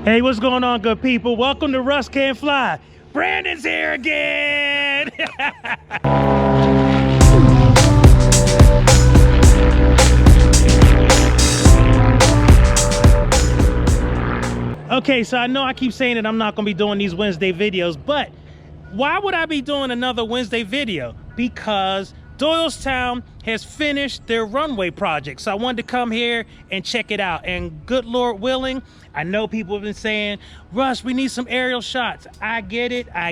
Hey, what's going on, good people? Welcome to Russ Can't Fly. Brandon's here again. Okay, so I know I keep saying that I'm not gonna be doing these Wednesday videos, but why would I be doing another Wednesday video? Because Doylestown has finished their runway project. So I wanted to come here and check it out. And good Lord willing, I know people have been saying, Russ, we need some aerial shots. I get it, I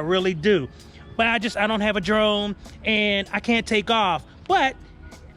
really do. But I don't have a drone and I can't take off. But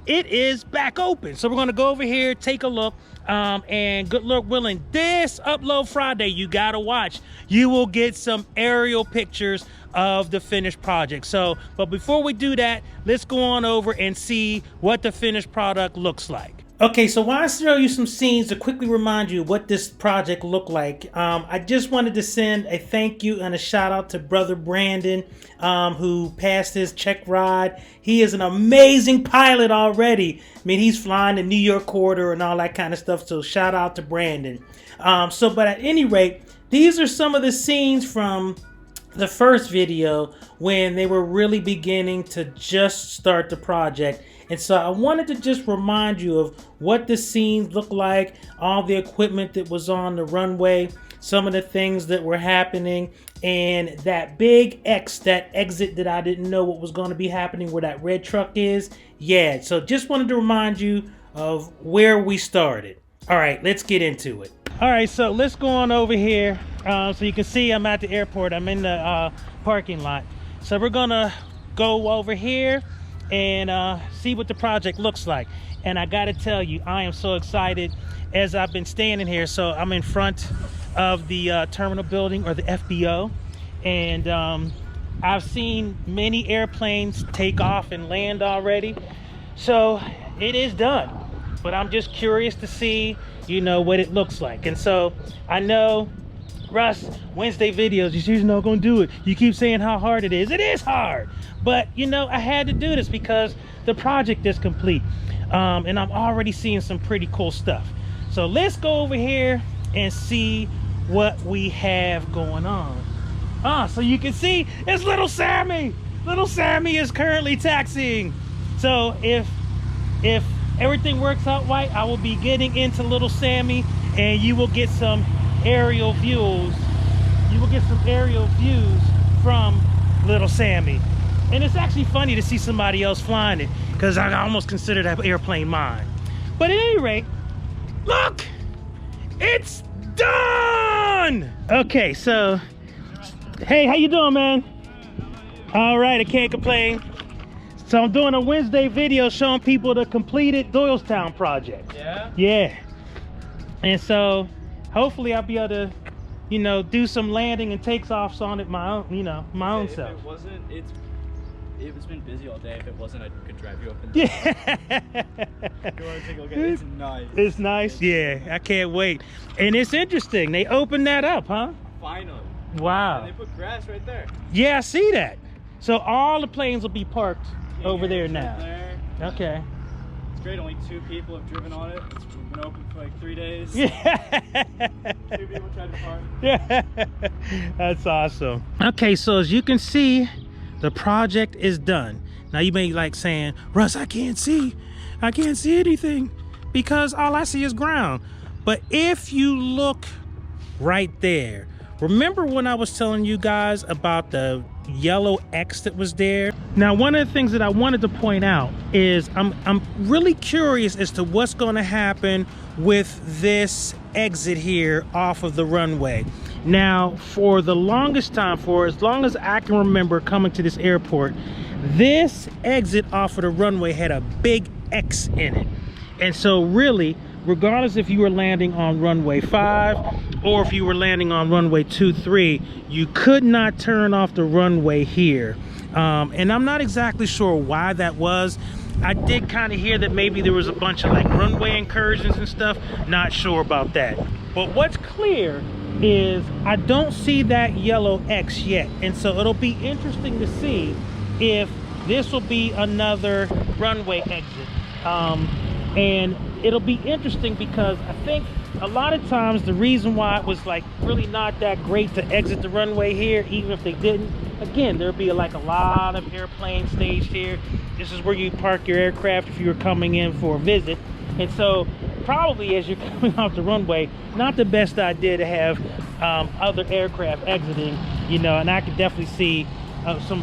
it is back open. So we're gonna go over here, take a look. And good Lord willing, this Upload Friday, you gotta watch. You will get some aerial pictures of the finished project. So, but before we do that, let's go on over and see what the finished product looks like. Okay, so while I show you some scenes to quickly remind you what this project looked like, I just wanted to send a thank you and a shout out to brother Brandon, who passed his check ride. He is an amazing pilot already. I mean, he's flying the New York corridor and all that kind of stuff, so shout out to Brandon. But at any rate, these are some of the scenes from the first video when they were really beginning to just start the project. And so I wanted to just remind you of what the scenes looked like, all the equipment that was on the runway, some of the things that were happening, and that big X, that exit that I didn't know what was going to be happening where that red truck is. Yeah, so just wanted to remind you of where we started. All right, let's get into it. All right, so let's go on over here. So you can see I'm at the airport. I'm in the parking lot. So we're gonna go over here and see what the project looks like. And I gotta tell you, I am so excited as I've been standing here. So I'm in front of the terminal building, or the FBO, and I've seen many airplanes take off and land already. So it is done, but I'm just curious to see, you know, what it looks like. And so I know, Russ, Wednesday videos, you're not gonna do it. You keep saying how hard it is. It is hard, but you know, I had to do this because the project is complete, and I'm already seeing some pretty cool stuff. So let's go over here and see what we have going on. So you can see it's little Sammy. Little Sammy is currently taxiing. So if everything works out right, I will be getting into little Sammy, and you will get some aerial views. You will get some aerial views from little Sammy. And it's actually funny to see somebody else flying it, because I almost consider that airplane mine. But at any rate, look, it's done. Okay, so hey, how you doing, man? All right, I can't complain. So I'm doing a Wednesday video showing people the completed Doylestown project. Yeah. And so hopefully I'll be able to, you know, do some landing and takes offs on it my own, you know, my own self. If it wasn't, it's been busy all day. If it wasn't, I could drive you up and down. Yeah. You want to take a look at it? It's nice. It's nice. Yeah, I can't wait. And it's interesting. They opened that up, huh? Finally. Wow. And they put grass right there. Yeah, I see that. So all the planes will be parked over there now. There. Okay. It's great. Only 2 people have driven on it. It's been open for like 3 days. Yeah. 2 people tried to park. Yeah. That's awesome. Okay, so as you can see, the project is done. Now you may be like saying, Russ, I can't see anything because all I see is ground. But if you look right there, remember when I was telling you guys about the yellow X that was there? Now, one of the things that I wanted to point out is I'm really curious as to what's going to happen with this exit here off of the runway. Now, for the longest time, for as long as I can remember coming to this airport, this exit off of the runway had a big X in it. And so really, regardless if you were landing on runway 5 or if you were landing on runway 23, you could not turn off the runway here. And I'm not exactly sure why that was. I did kind of hear that maybe there was a bunch of like runway incursions and stuff. Not sure about that. But what's clear is I don't see that yellow X yet. And so it'll be interesting to see if this will be another runway exit. And it'll be interesting because I think a lot of times the reason why it was like really not that great to exit the runway here, even if they didn't, again, there'd be like a lot of airplanes staged here. This is where you park your aircraft if you were coming in for a visit. And so probably as you're coming off the runway, not the best idea to have other aircraft exiting, you know. And I could definitely see some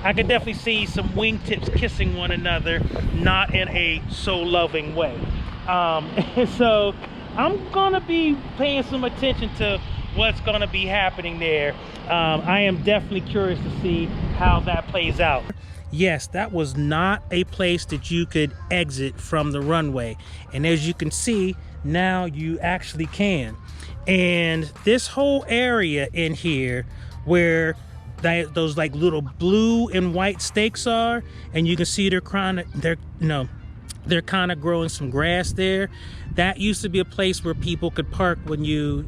I could definitely see some wingtips kissing one another, not in a so loving way. And so I'm gonna be paying some attention to what's gonna be happening there. I am definitely curious to see how that plays out. Yes, that was not a place that you could exit from the runway. And as you can see, now you actually can. And this whole area in here where those like little blue and white stakes are, and you can see they're kind of growing some grass there. That used to be a place where people could park when you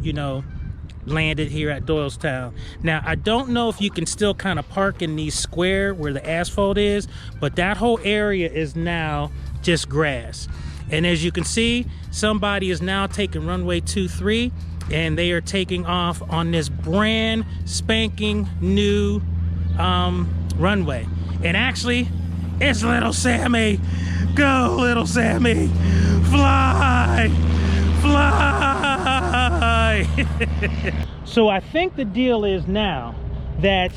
landed here at Doylestown. Now, I don't know if you can still kind of park in these square where the asphalt is, but that whole area is now just grass. And as you can see, somebody is now taking runway 23, and they are taking off on this brand spanking new runway. And actually, it's little Sammy. Go, little Sammy. Fly. Fly. So I think the deal is now that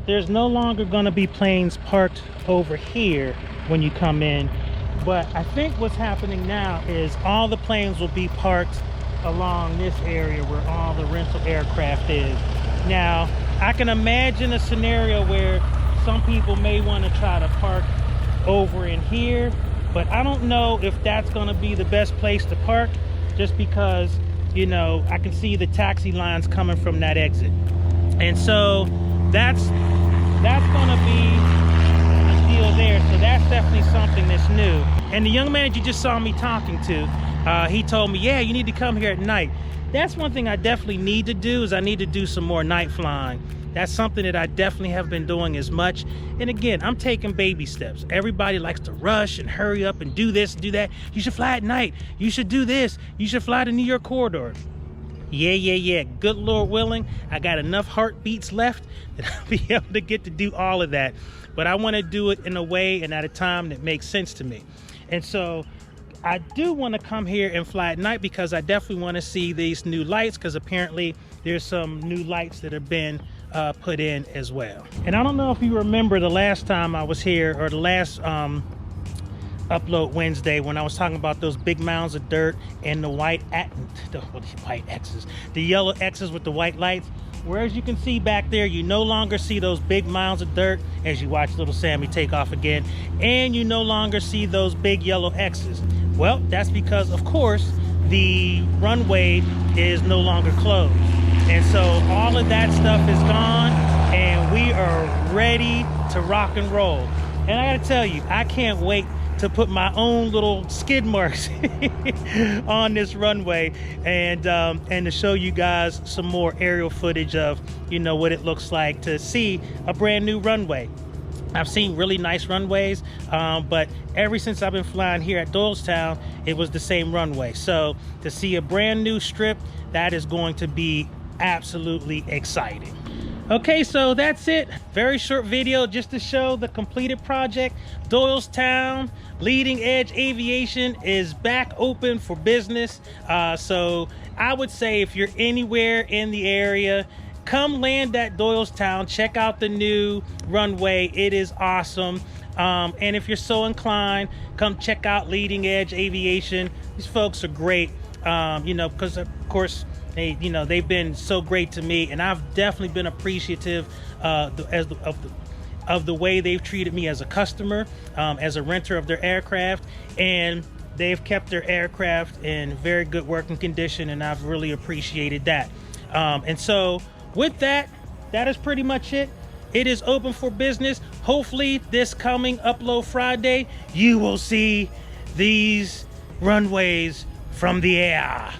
there's no longer going to be planes parked over here when you come in, but I think what's happening now is all the planes will be parked along this area where all the rental aircraft is. Now, I can imagine a scenario where some people may want to try to park over in here, but I don't know if that's going to be the best place to park, just because, you know, I can see the taxi lines coming from that exit. And so that's going to be a deal there. So that's definitely something that's new. And the young man that you just saw me talking to, he told me, yeah, you need to come here at night. That's one thing I definitely need to do, is I need to do some more night flying. That's something that I definitely have been doing as much. And again, I'm taking baby steps. Everybody likes to rush and hurry up and do this, do that. You should fly at night. You should do this. You should fly the New York corridor. Yeah. Good Lord willing, I got enough heartbeats left that I'll be able to get to do all of that. But I want to do it in a way and at a time that makes sense to me. And so I do want to come here and fly at night, because I definitely want to see these new lights, because apparently there's some new lights that have been put in as well. And I don't know if you remember the last time I was here, or the last Upload Wednesday, when I was talking about those big mounds of dirt and the white X's, the yellow X's with the white lights. Whereas you can see back there, you no longer see those big mounds of dirt as you watch little Sammy take off again, and you no longer see those big yellow X's. Well, that's because, of course, the runway is no longer closed. And so all of that stuff is gone, and we are ready to rock and roll. And I gotta tell you, I can't wait to put my own little skid marks on this runway, and to show you guys some more aerial footage of, you know, what it looks like to see a brand new runway. I've seen really nice runways, but ever since I've been flying here at Doylestown, it was the same runway. So to see a brand new strip, that is going to be absolutely exciting. Okay, so that's it. Very short video just to show the completed project. Doylestown Leading Edge Aviation is back open for business. So I would say if you're anywhere in the area, come land at Doylestown, check out the new runway. It is awesome. And if you're so inclined, come check out Leading Edge Aviation. These folks are great, you know, because of course, they've been so great to me, and I've definitely been appreciative of the way they've treated me as a customer, as a renter of their aircraft, and they've kept their aircraft in very good working condition, and I've really appreciated that. And so with that, that is pretty much it. It is open for business. Hopefully this coming Upload Friday, you will see these runways from the air.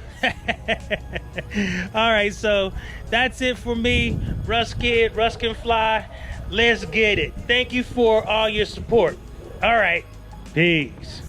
All right, so that's it for me. Russ Kid, Russ Can Fly. Let's get it. Thank you for all your support. All right, peace.